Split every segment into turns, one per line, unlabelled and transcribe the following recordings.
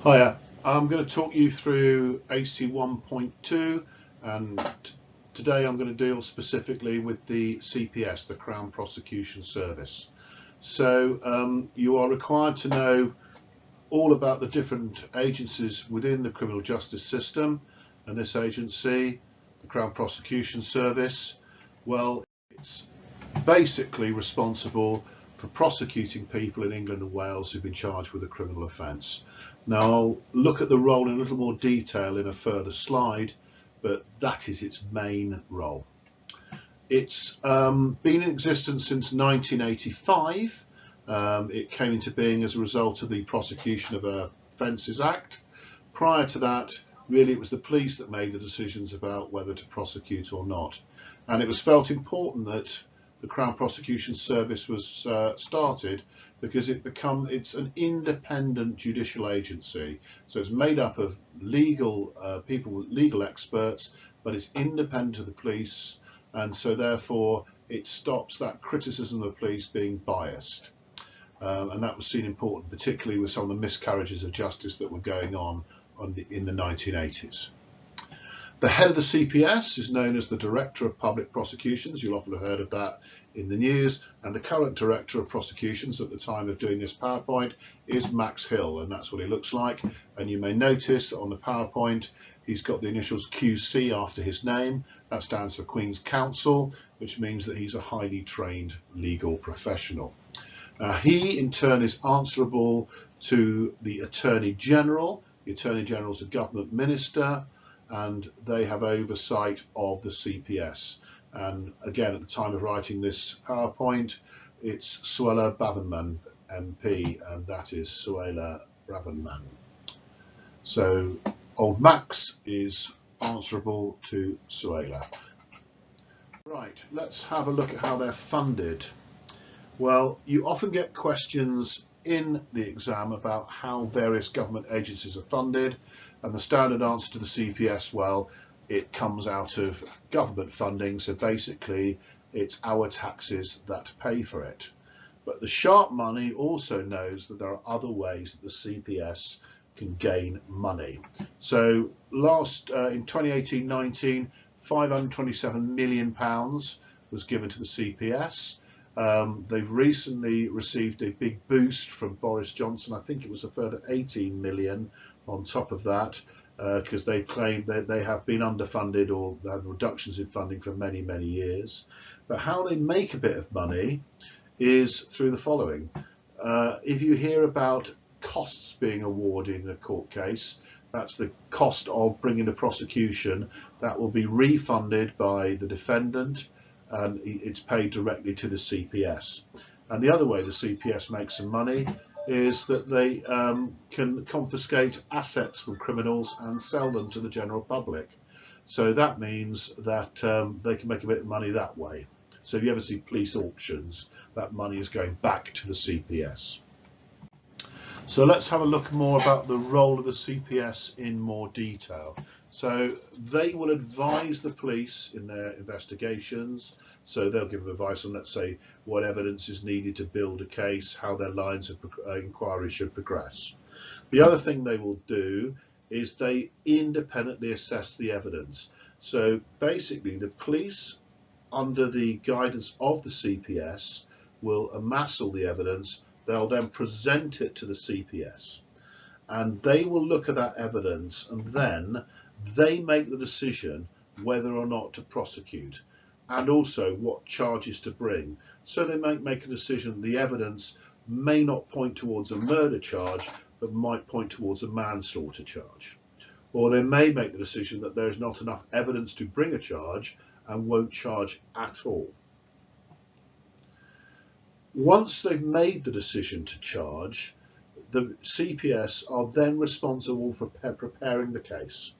Hiya, I'm going to talk you through AC1.2 and today I'm going to deal specifically with the CPS, the Crown Prosecution Service. So you are required to know all about the different agencies within the criminal justice system, and this agency, the Crown Prosecution Service, well, it's basically responsible for prosecuting people in England and Wales who've been charged with a criminal offence. Now I'll look at the role in a little more detail in a further slide, but that is its main role. It's been in existence since 1985. It came into being as a result of the Prosecution of Offences Act. Prior to that, really it was the police that made the decisions about whether to prosecute or not. And it was felt important that the Crown Prosecution Service was started because it's an independent judicial agency. So it's made up of legal people, legal experts, but it's independent of the police, and so therefore it stops that criticism of the police being biased. And that was seen important, particularly with some of the miscarriages of justice that were going on in the 1980s. The head of the CPS is known as the Director of Public Prosecutions. You'll often have heard of that in the news. And the current Director of Prosecutions at the time of doing this PowerPoint is Max Hill, and that's what he looks like. And you may notice that on the PowerPoint he's got the initials QC after his name. That stands for Queen's Counsel, which means that he's a highly trained legal professional. He in turn is answerable to the Attorney General. The Attorney General is a government minister, and they have oversight of the CPS. And again, at the time of writing this PowerPoint, it's Suella Braverman MP, and that is Suella Braverman. So old Max is answerable to Suella. Right, let's have a look at how they're funded. Well, you often get questions in the exam about how various government agencies are funded, and the standard answer to the CPS, well, it comes out of government funding, so basically it's our taxes that pay for it. But the sharp money also knows that there are other ways that the CPS can gain money. So in 2018-19, £527 million was given to the CPS. They've recently received a big boost from Boris Johnson. I think it was a further 18 million on top of that, because they claim that they have been underfunded or had reductions in funding for many, many years. But how they make a bit of money is through the following. If you hear about costs being awarded in a court case, that's the cost of bringing the prosecution, that will be refunded by the defendant, and it's paid directly to the CPS. And the other way the CPS makes some money is that they can confiscate assets from criminals and sell them to the general public. So that means that they can make a bit of money that way. So if you ever see police auctions, that money is going back to the CPS. So let's have a look more about the role of the CPS in more detail. So they will advise the police in their investigations. So they'll give them advice on, let's say, what evidence is needed to build a case, how their lines of inquiry should progress. The other thing they will do is they independently assess the evidence. So basically the police, under the guidance of the CPS, will amass all the evidence. They'll then present it to the CPS, and they will look at that evidence, and then they make the decision whether or not to prosecute, and also what charges to bring. So they might make a decision the evidence may not point towards a murder charge, but might point towards a manslaughter charge. Or they may make the decision that there's not enough evidence to bring a charge and won't charge at all. Once they've made the decision to charge, the CPS are then responsible for preparing the case,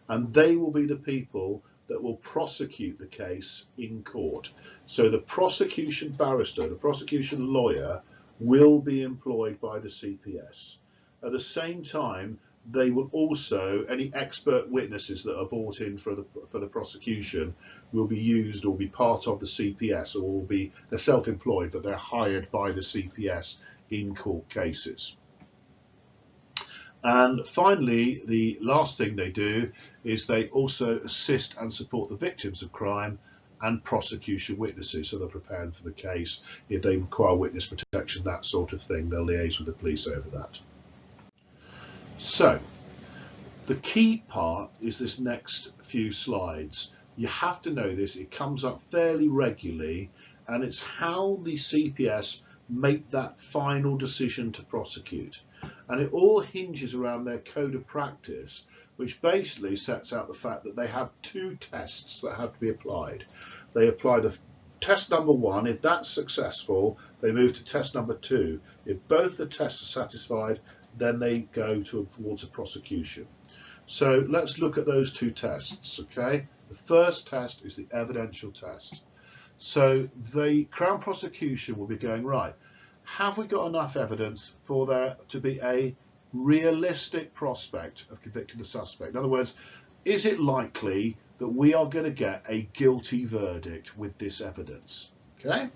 and they will be the people that will prosecute the case in court. So the prosecution barrister, the prosecution lawyer, will be employed by the CPS. At the same time, they will also, any expert witnesses that are brought in for the prosecution will be used or be part of the CPS, or they're self-employed, but they're hired by the CPS in court cases. And finally, the last thing they do is they also assist and support the victims of crime and prosecution witnesses, so they're preparing for the case. If they require witness protection, that sort of thing, they'll liaise with the police over that. So the key part is this next few slides. You have to know this, it comes up fairly regularly, and it's how the CPS make that final decision to prosecute. And it all hinges around their code of practice, which basically sets out the fact that they have two tests that have to be applied. They apply the test number 1. If that's successful, they move to test number 2. If both the tests are satisfied, then they go towards a prosecution. So let's look at those two tests, okay? The first test is the evidential test. So the Crown prosecution will be going, right, have we got enough evidence for there to be a realistic prospect of convicting the suspect? In other words, is it likely that we are going to get a guilty verdict with this evidence? Okay?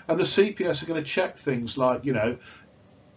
And the CPS are going to check things like, you know,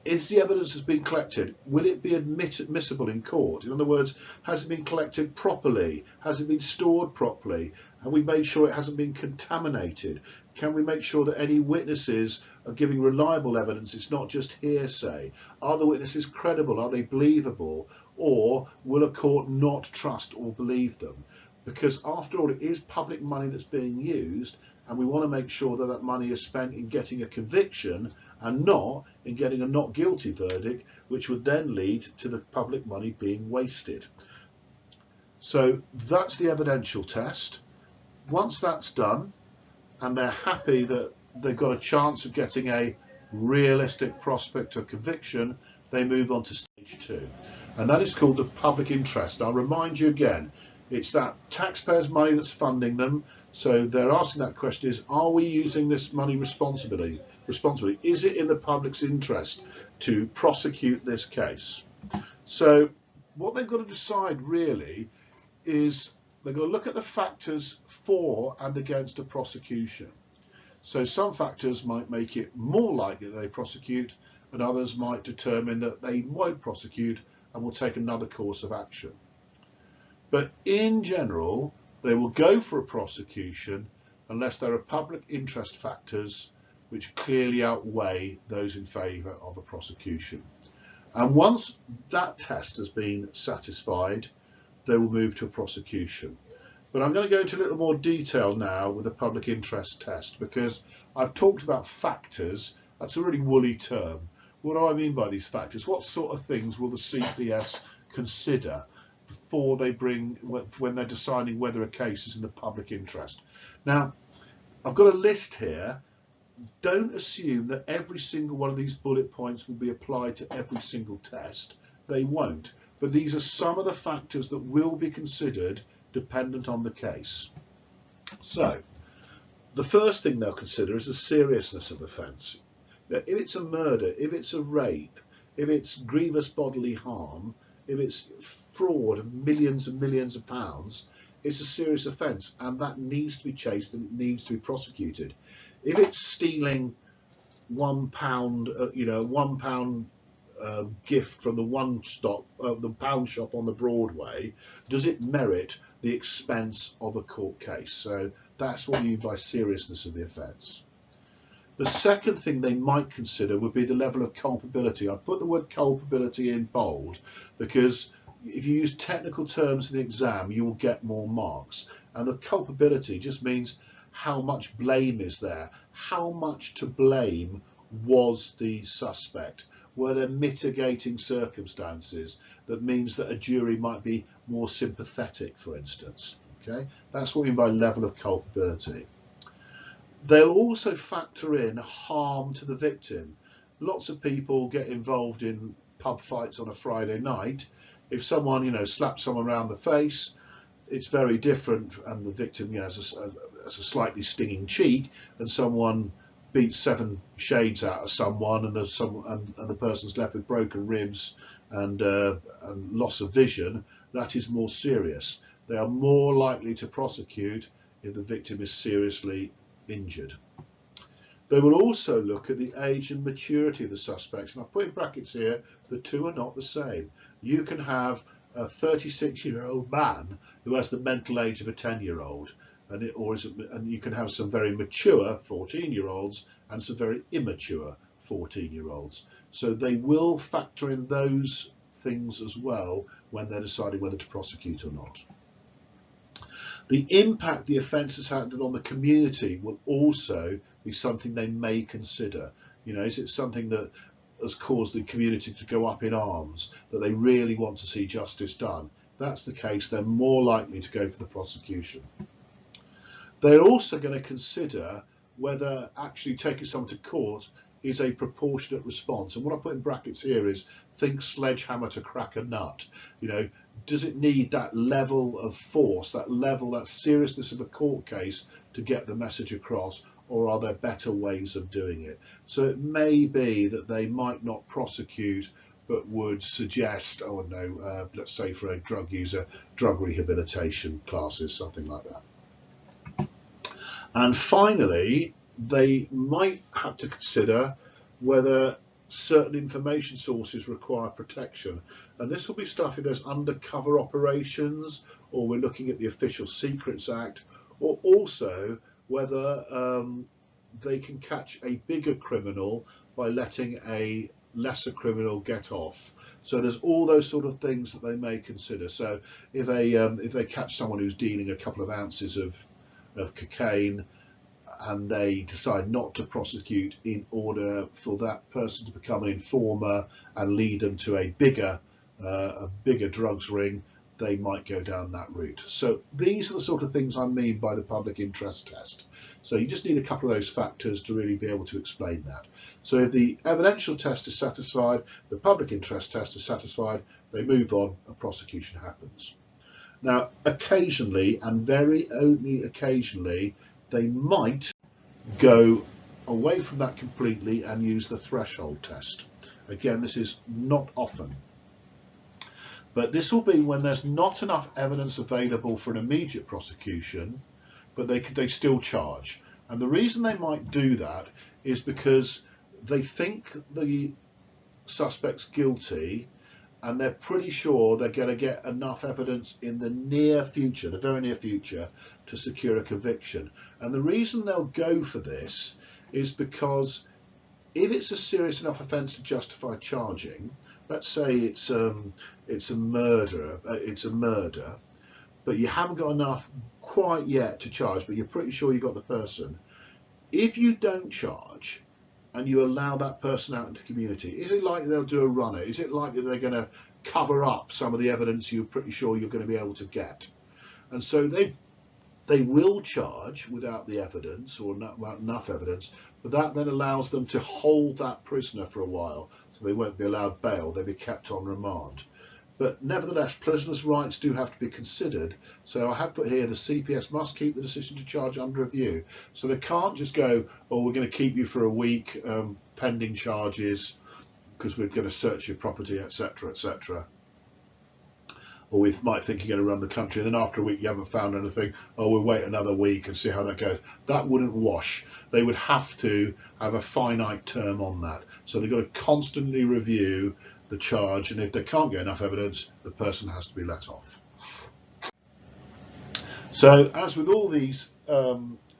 is the evidence that's been collected, will it be admissible in court? In other words, has it been collected properly? Has it been stored properly? Have we made sure it hasn't been contaminated? Can we make sure that any witnesses are giving reliable evidence? It's not just hearsay. Are the witnesses credible? Are they believable? Or will a court not trust or believe them? Because after all, it is public money that's being used, and we want to make sure that that money is spent in getting a conviction and not in getting a not guilty verdict, which would then lead to the public money being wasted. So that's the evidential test. Once that's done, and they're happy that they've got a chance of getting a realistic prospect of conviction, they move on to stage 2. And that is called the public interest. I'll remind you again, it's that taxpayers' money that's funding them. So they're asking that question is, are we using this money responsibly? Is it in the public's interest to prosecute this case? So what they've got to decide really is they've got to look at the factors for and against a prosecution. So some factors might make it more likely that they prosecute, and others might determine that they won't prosecute and will take another course of action. But in general, they will go for a prosecution unless there are public interest factors which clearly outweigh those in favour of a prosecution. And once that test has been satisfied, they will move to a prosecution. But I'm going to go into a little more detail now with the public interest test, because I've talked about factors. That's a really woolly term. What do I mean by these factors? What sort of things will the CPS consider before they when they're deciding whether a case is in the public interest? Now, I've got a list here. Don't assume that every single one of these bullet points will be applied to every single test. They won't. But these are some of the factors that will be considered dependent on the case. So, the first thing they'll consider is the seriousness of offence. Now, if it's a murder, if it's a rape, if it's grievous bodily harm, if it's fraud of millions and millions of pounds, it's a serious offence, and that needs to be chased and it needs to be prosecuted. If it's stealing £1, £1 gift from the pound shop on the Broadway, does it merit the expense of a court case? So that's what you mean by seriousness of the offence. The second thing they might consider would be the level of culpability. I've put the word culpability in bold because if you use technical terms in the exam, you will get more marks. And the culpability just means how much blame is there? How much to blame was the suspect? Were there mitigating circumstances that means that a jury might be more sympathetic, for instance? Okay, that's what we mean by level of culpability. They'll also factor in harm to the victim. Lots of people get involved in pub fights on a Friday night. If someone, slaps someone around the face, it's very different, and the victim, has a slightly stinging cheek, and someone beats 7 shades out of someone, and the person's left with broken ribs and loss of vision. That is more serious. They are more likely to prosecute if the victim is seriously injured. They will also look at the age and maturity of the suspects, and I've put in brackets here, the two are not the same. You can have a 36-year-old man who has the mental age of a 10-year-old, and you can have some very mature 14-year-olds and some very immature 14-year-olds. So they will factor in those things as well when they're deciding whether to prosecute or not. The impact the offence has had on the community will also be something they may consider. You know, is it something that has caused the community to go up in arms, that they really want to see justice done? If that's the case, they're more likely to go for the prosecution. They're also going to consider whether actually taking someone to court is a proportionate response. And what I put in brackets here is think sledgehammer to crack a nut. You know, does it need that level of force, that seriousness of a court case to get the message across, or are there better ways of doing it? So it may be that they might not prosecute, but would suggest, oh no, let's say for a drug user, drug rehabilitation classes, something like that. And finally, they might have to consider whether certain information sources require protection. And this will be stuff if there's undercover operations, or we're looking at the Official Secrets Act, or also whether they can catch a bigger criminal by letting a lesser criminal get off. So there's all those sort of things that they may consider. So if they catch someone who's dealing a couple of ounces of cocaine, and they decide not to prosecute in order for that person to become an informer and lead them to a bigger drugs ring, they might go down that route. So these are the sort of things I mean by the public interest test. So you just need a couple of those factors to really be able to explain that. So if the evidential test is satisfied, the public interest test is satisfied, they move on, a prosecution happens. Now, occasionally, and very only occasionally, they might go away from that completely and use the threshold test. Again, this is not often. But this will be when there's not enough evidence available for an immediate prosecution, but they still charge. And the reason they might do that is because they think the suspect's guilty, and they're pretty sure they're going to get enough evidence in the near future, the very near future, to secure a conviction. And the reason they'll go for this is because if it's a serious enough offence to justify charging, let's say it's a murder, but you haven't got enough quite yet to charge, but you're pretty sure you got the person. If you don't charge, and you allow that person out into the community, is it likely they'll do a runner? Is it likely they're going to cover up some of the evidence you're pretty sure you're going to be able to get? And so they will charge without the evidence, or not enough evidence, but that then allows them to hold that prisoner for a while, so they won't be allowed bail, they'll be kept on remand. But nevertheless, prisoners' rights do have to be considered. So I have put here the CPS must keep the decision to charge under review. So they can't just go, oh, we're going to keep you for a week pending charges because we're going to search your property, etc., etc. Or we might think you're going to run the country, and then after a week you haven't found anything, oh, we'll wait another week and see how that goes. That wouldn't wash. They would have to have a finite term on that. So they've got to constantly review the charge, and if they can't get enough evidence, the person has to be let off. So as with all these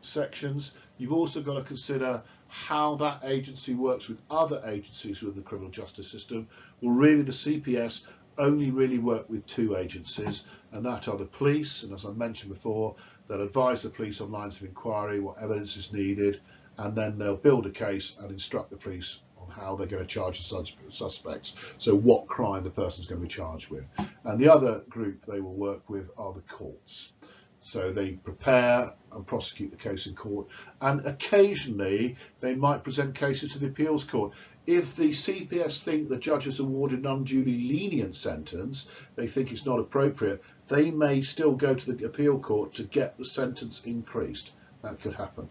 sections, you've also got to consider how that agency works with other agencies within the criminal justice system. Well, really the CPS only really work with two agencies, and that are the police, and as I mentioned before, they'll advise the police on lines of inquiry, what evidence is needed, and then they'll build a case and instruct the police on how they're going to charge the suspects, so what crime the person's going to be charged with. And the other group they will work with are the courts. So they prepare and prosecute the case in court, and occasionally they might present cases to the appeals court. If the CPS think the judge has awarded an unduly lenient sentence, they think it's not appropriate, they may still go to the appeal court to get the sentence increased. That could happen.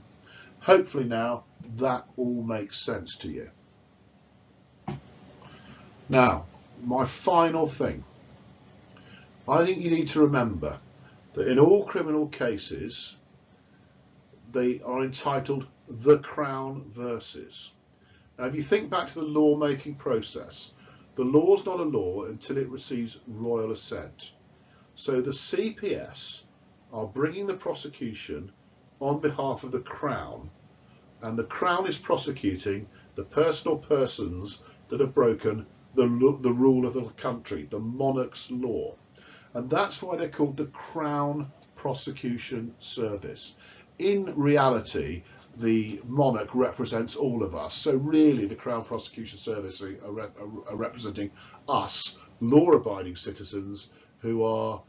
Hopefully now that all makes sense to you. Now, my final thing. I think you need to remember that in all criminal cases, they are entitled The Crown versus. Now, if you think back to the law-making process, the law's not a law until it receives royal assent. So the CPS are bringing the prosecution on behalf of the Crown, and the Crown is prosecuting the person or persons that have broken the rule of the country, the monarch's law. And that's why they're called the Crown Prosecution Service. In reality, the monarch represents all of us. So really the Crown Prosecution Service are representing us, law-abiding citizens, who are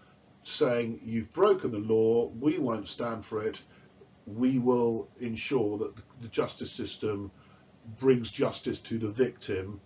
saying, you've broken the law, we won't stand for it, we will ensure that the justice system brings justice to the victim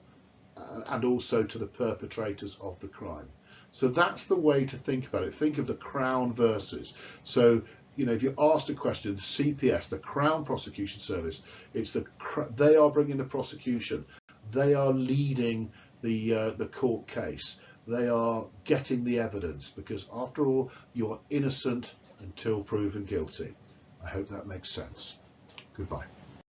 and also to the perpetrators of the crime. So that's the way to think about it. Think of the Crown versus. So, you know, if you're asked a question, the CPS, the Crown Prosecution Service, they are bringing the prosecution. They are leading the court case. They are getting the evidence, because after all, you're innocent until proven guilty. I hope that makes sense. Goodbye.